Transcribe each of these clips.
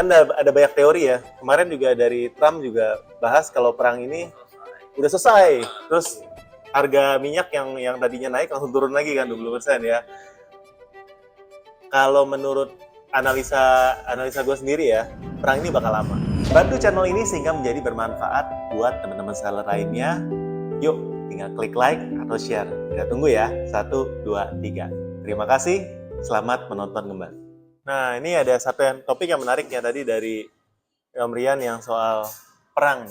Kan ada banyak teori ya. Kemarin juga dari Trump juga bahas kalau perang ini udah selesai. Terus harga minyak yang tadinya naik langsung turun lagi kan 20% ya. Kalau menurut analisa gue sendiri ya, perang ini bakal lama. Bantu channel ini sehingga menjadi bermanfaat buat teman-teman seller lainnya. Yuk, tinggal klik like atau share. Kita tunggu ya. 1, 2, 3. Terima kasih. Selamat menonton kembali. Nah, ini ada satu topik yang menarik ya tadi dari Om Rian yang soal perang.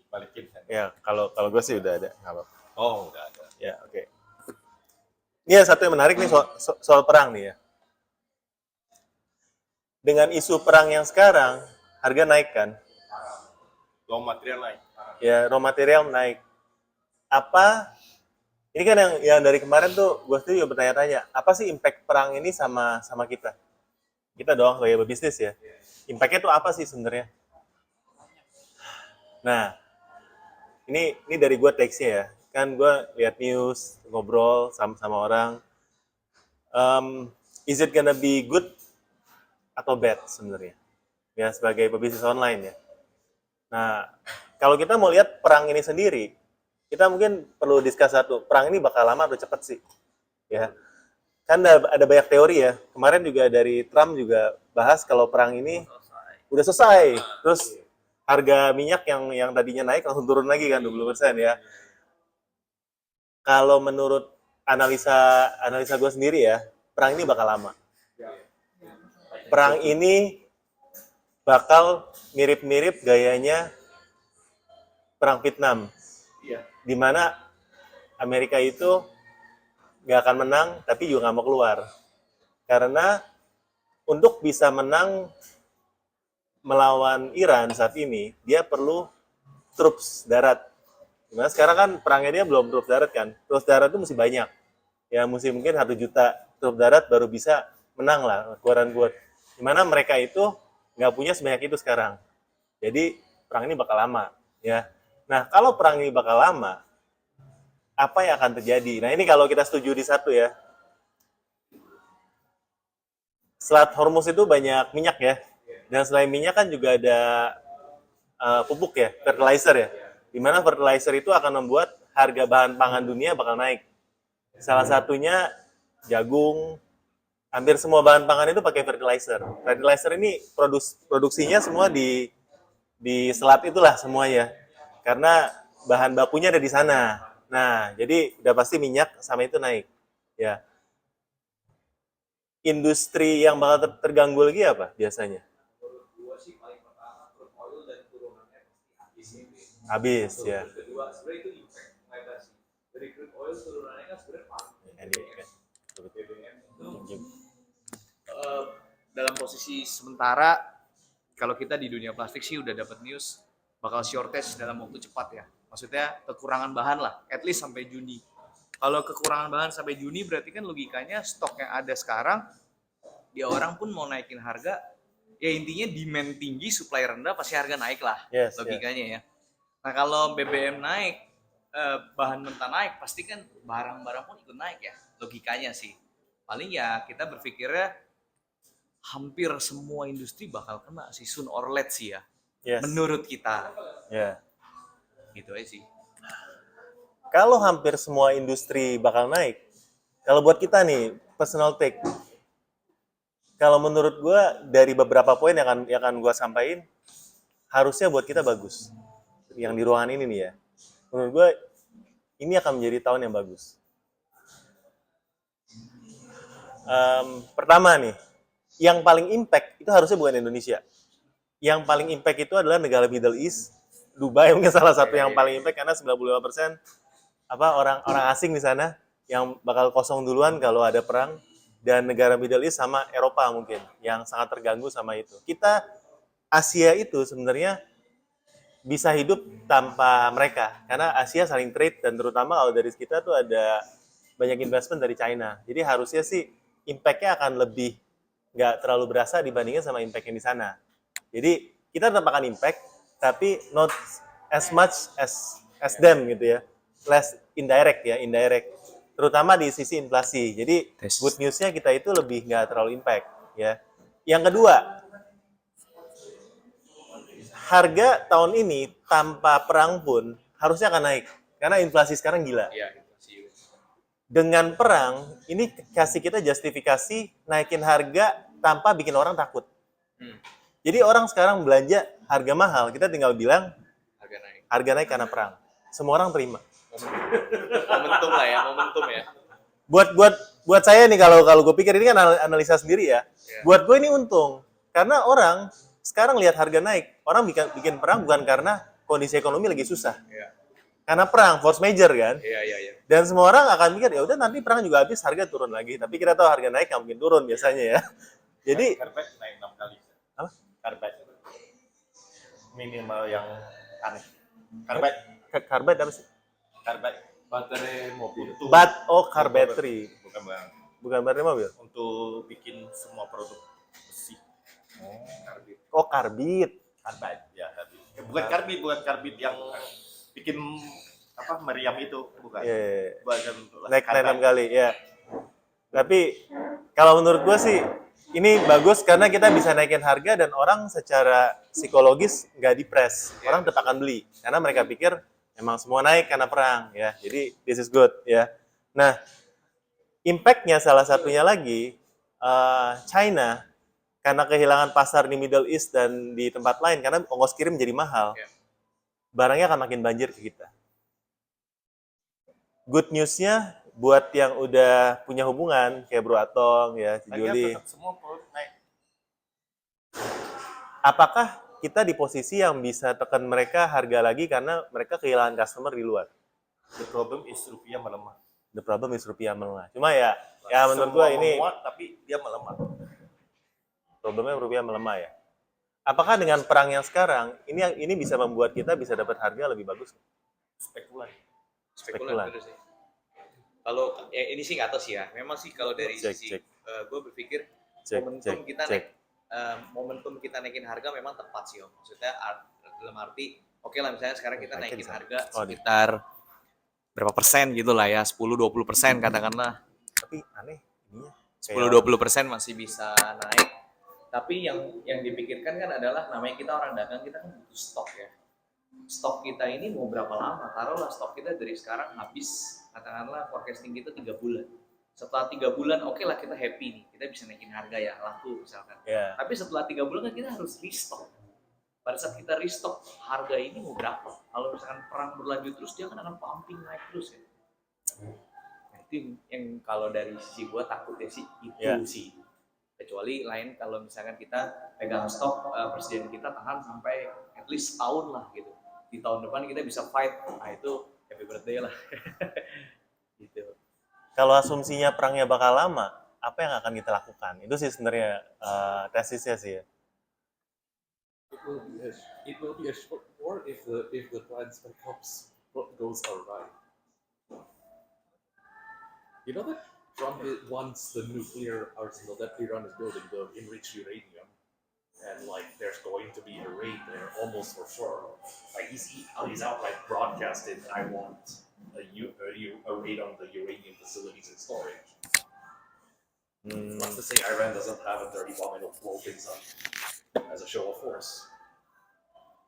Balikin. Ya, kalau gue sih udah ada. Kalau Oh, udah ada. ya, oke. Ini ada satu yang menarik nih soal perang nih ya. Dengan isu perang yang sekarang, harga naik kan? Raw material naik. Ya, raw material naik. Apa? Ini kan yang dari kemarin tuh gue tuh juga bertanya-tanya, apa sih impact perang ini sama kita? Kita doang sebagai pebisnis ya. Impact-nya tuh apa sih sebenarnya? Nah, ini dari gue teksnya ya. Kan gue lihat news, ngobrol sama orang. Is it gonna be good atau bad sebenarnya? Ya, sebagai pebisnis online ya. Nah, kalau kita mau lihat perang ini sendiri, kita mungkin perlu diskus satu, perang ini bakal lama atau cepat sih? Ya, kan ada banyak teori ya. Kemarin juga dari Trump juga bahas kalau perang ini udah selesai. Terus harga minyak yang tadinya naik langsung turun lagi kan 20% ya. Kalau menurut analisa gue sendiri ya, perang ini bakal lama. Perang ini bakal mirip-mirip gayanya perang Vietnam. Di mana Amerika itu nggak akan menang, tapi juga nggak mau keluar. Karena untuk bisa menang melawan Iran saat ini, dia perlu troops darat. Dimana sekarang kan perangnya dia belum troops darat kan. Troops darat itu mesti banyak. Ya mesti mungkin 1 juta troops darat baru bisa menang lah, keluaran buat. Dimana mereka itu nggak punya sebanyak itu sekarang. Jadi perang ini bakal lama. Ya. Nah kalau perang ini bakal lama, apa yang akan terjadi? Nah ini kalau kita setuju di satu ya. Selat Hormuz itu banyak minyak ya. Dan selain minyak kan juga ada pupuk ya, fertilizer ya. Dimana fertilizer itu akan membuat harga bahan pangan dunia bakal naik. Salah satunya jagung, hampir semua bahan pangan itu pakai fertilizer. Fertilizer ini produksinya semua di selat itulah semuanya. Karena bahan bakunya ada di sana. Nah, jadi udah pasti minyak sama itu naik. Ya. Industri yang bakal terganggu lagi apa biasanya? Habis ya. Kedua, sebenarnya itu impact lebar sih. Dari crude oil turunannya kan sebenarnya paling BBM itu dalam posisi sementara kalau kita di dunia plastik sih udah dapat news bakal shortage dalam waktu cepat ya. Maksudnya kekurangan bahan lah, at least sampai Juni. Kalau kekurangan bahan sampai Juni berarti kan logikanya stok yang ada sekarang dia orang pun mau naikin harga, ya intinya demand tinggi, supply rendah pasti harga naik lah. Yes, logikanya ya. Nah kalau BBM naik, bahan mentah naik, pasti kan barang-barang pun ikut naik ya, logikanya sih. Paling ya kita berpikirnya hampir semua industri bakal kena sih, soon or late sih ya. Yes. Menurut kita. Ya. Gitu aja sih. Kalau hampir semua industri bakal naik, kalau buat kita nih, personal take, kalau menurut gue dari beberapa poin yang akan gue sampaikan, harusnya buat kita bagus. Yang di ruangan ini nih ya. Menurut gue, ini akan menjadi tahun yang bagus. Pertama nih, yang paling impact itu harusnya bukan Indonesia. Yang paling impact itu adalah negara Middle East, Dubai mungkin salah satu yang paling impact karena 95% orang asing di sana yang bakal kosong duluan kalau ada perang, dan negara Middle East sama Eropa mungkin yang sangat terganggu sama itu. Kita Asia itu sebenarnya bisa hidup tanpa mereka karena Asia saling trade, dan terutama kalau dari kita tuh ada banyak investment dari China. Jadi harusnya sih impact-nya akan lebih nggak terlalu berasa dibandingin sama impact yang di sana. Jadi kita tetap akan impact, tapi not as much as them gitu ya, less indirect ya, indirect. terutama di sisi inflasi. Jadi Tes. good news-nya kita itu lebih nggak terlalu impact, ya. Yang kedua, harga tahun ini tanpa perang pun harusnya akan naik karena inflasi sekarang gila. Iya, inflasi. Dengan perang, ini kasih kita justifikasi naikin harga tanpa bikin orang takut. Hmm, Jadi orang sekarang belanja harga mahal, kita tinggal bilang harga naik. harga naik karena perang. Semua orang terima. Momentum lah ya, momentum ya. Buat saya nih kalau gue pikir ini kan analisa sendiri ya. Iya. Buat gue ini untung karena orang sekarang lihat harga naik. Orang bikin perang bukan karena kondisi ekonomi lagi susah. Iya, Karena perang, force major kan. iya. Dan semua orang akan mikir ya udah nanti perang juga habis harga turun lagi. Tapi kita tahu harga naik nggak mungkin turun biasanya ya. Jadi Karpet naik 6 kali. apa? Karpet. Minimal yang aneh. Karpet. Karbit apa sih? Karpet. Baterai mobil. Car battery. Bukan bang. Bukan baterai mobil. Untuk bikin semua produk besi. Karbit. Oh, karbit. Karbit. Ya, karbit. Bukan karbit yang bikin apa meriam itu. Bukan. Iya. Bukan Naik 6 kali ya. Tapi kalau menurut gue sih ini bagus karena kita bisa naikin harga dan orang secara psikologis nggak depres. Orang tetap akan beli karena mereka pikir emang semua naik karena perang ya. Jadi this is good ya. Nah, impact-nya salah satunya lagi China karena kehilangan pasar di Middle East dan di tempat lain karena ongkos kirim jadi mahal. Ya. Barangnya akan makin banjir ke kita. Good news-nya buat yang udah punya hubungan kayak Bro Atong ya, si Juli. tetap semua produk naik. Apakah kita di posisi yang bisa tekan mereka harga lagi karena mereka kehilangan customer di luar? The problem is rupiah melemah. The problem is rupiah melemah. Cuma ya menurut gua Semua ini menguat, tapi dia melemah. problemnya rupiah melemah ya. Apakah dengan perang yang sekarang ini bisa membuat kita bisa dapat harga lebih bagus? Spekulan. Spekulan. Betul sih. Kalau ini sih nggak tahu sih ya. Memang sih kalau dari Cek, sisi cek. gue berpikir Cek, momentum cek, kita cek. momentum kita naikin harga memang tepat sih Om. Maksudnya dalam arti oke lah misalnya sekarang kita naikin harga Oh, sekitar berapa persen gitu lah ya, 10-20% katakanlah. Tapi aneh ininya. 10-20% masih bisa naik. Tapi yang dipikirkan kan adalah namanya kita orang dagang, kita kan butuh stok ya. Stok kita ini mau berapa lama? Taruhlah stok kita dari sekarang habis, katakanlah forecasting kita 3 bulan. Setelah 3 bulan, oke lah kita happy nih, kita bisa naikin harga ya, laku misalkan. Ya. Tapi setelah 3 bulan kan kita harus restock. Pada saat kita restock, harga ini mau berapa? Kalau misalkan perang berlanjut terus, dia kan akan pumping naik terus ya. Nah, itu yang kalau dari sisi gua takutnya sih itu Ya. sih. Kecuali lain kalau misalkan kita pegang stok, presiden kita tahan sampai at least tahun lah gitu. Di tahun depan kita bisa fight, nah itu happy birthday lah. Gitu. Kalau asumsinya perangnya bakal lama, apa yang akan kita lakukan? Itu sih sebenarnya tesisnya sih ya. It will be a short war if the plan goes awry. You know that Trump wants the nuclear arsenal that Iran is building, the enriched uranium, and like there's going to be a raid there almost for sure. Like he's outright broadcasted, I want a raid on the uranium facilities and storage. Wants to say Iran doesn't have a dirty bomb and it'll blow things up as a show of force.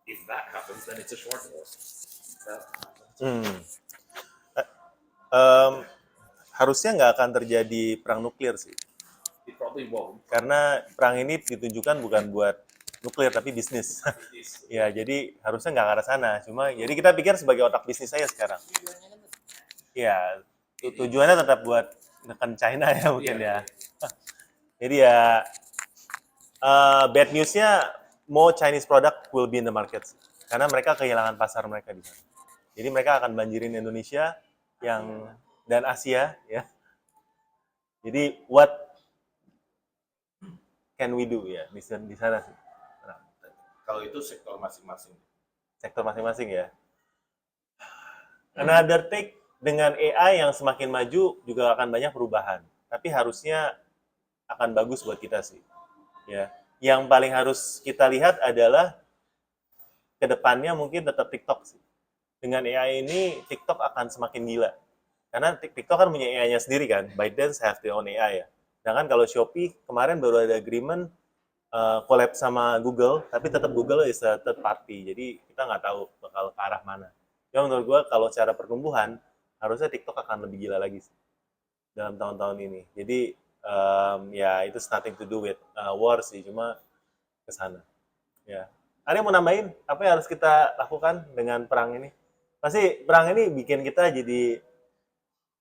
If that happens, then it's a short war. Harusnya nggak akan terjadi perang nuklir sih. It probably won't. Karena perang ini ditujukan bukan buat nuklir tapi bisnis. Ya, jadi harusnya nggak ke arah sana. Cuma jadi kita pikir sebagai otak bisnis saya sekarang. Ya, tujuannya tetap buat menekan China ya mungkin ya. Jadi ya bad news-nya more Chinese product will be in the market. Karena mereka kehilangan pasar mereka di sana. Jadi mereka akan banjirin Indonesia dan Asia ya. Jadi what can we do ya di sana sih. Nah, Kalau itu sektor masing-masing. sektor masing-masing ya. Another take dengan AI yang semakin maju juga akan banyak perubahan. Tapi harusnya akan bagus buat kita sih. Ya. Yang paling harus kita lihat adalah kedepannya mungkin tetap TikTok sih. Dengan AI ini TikTok akan semakin gila. Karena TikTok kan punya AI-nya sendiri kan. ByteDance have their own AI ya. Sedangkan kalau Shopee kemarin baru ada agreement collab sama Google, tapi tetap Google is a third party. Jadi kita nggak tahu bakal ke arah mana. Ya menurut gue kalau cara pertumbuhan harusnya TikTok akan lebih gila lagi sih dalam tahun-tahun ini. Jadi ya itu nothing to do with war sih, cuma ke sana. Ya. Ada yang mau nambahin apa yang harus kita lakukan dengan perang ini? Pasti perang ini bikin kita jadi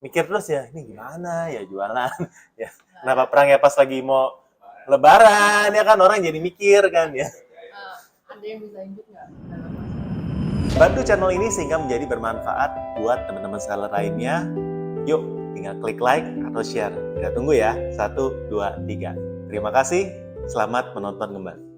mikir terus ya, ini gimana ya jualan ya. Kenapa perang ya pas lagi mau lebaran ya kan orang jadi mikir kan ya. Ada yang bisa lanjut nggak? Bantu channel ini sehingga menjadi bermanfaat buat teman-teman seller lainnya. Yuk, tinggal klik like atau share. Kita tunggu ya. 1, 2, 3. Terima kasih. Selamat menonton kembali.